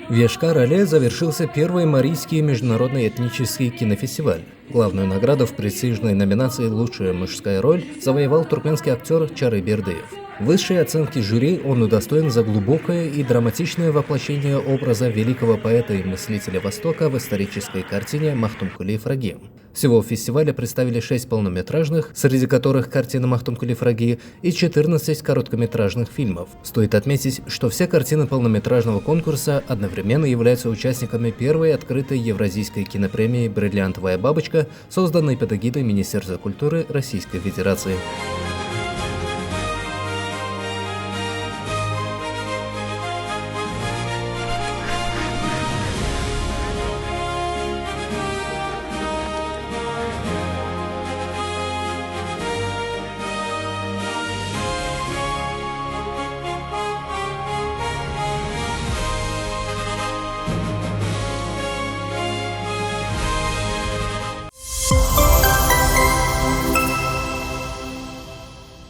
В Йошкар-Оле завершился первый Марийский международный этнический кинофестиваль. Главную награду в престижной номинации «Лучшая мужская роль» завоевал туркменский актер Чары Бердыев. Высшие оценки жюри он удостоен за глубокое и драматичное воплощение образа великого поэта и мыслителя Востока в исторической картине «Махтумкули Фраги». Всего в фестивале представили 6 полнометражных, среди которых картина «Махтумкули Фраги» и 14 короткометражных фильмов. Стоит отметить, что все картины полнометражного конкурса одновременно являются участниками первой открытой евразийской кинопремии «Бриллиантовая бабочка», созданной под эгидой Министерства культуры Российской Федерации.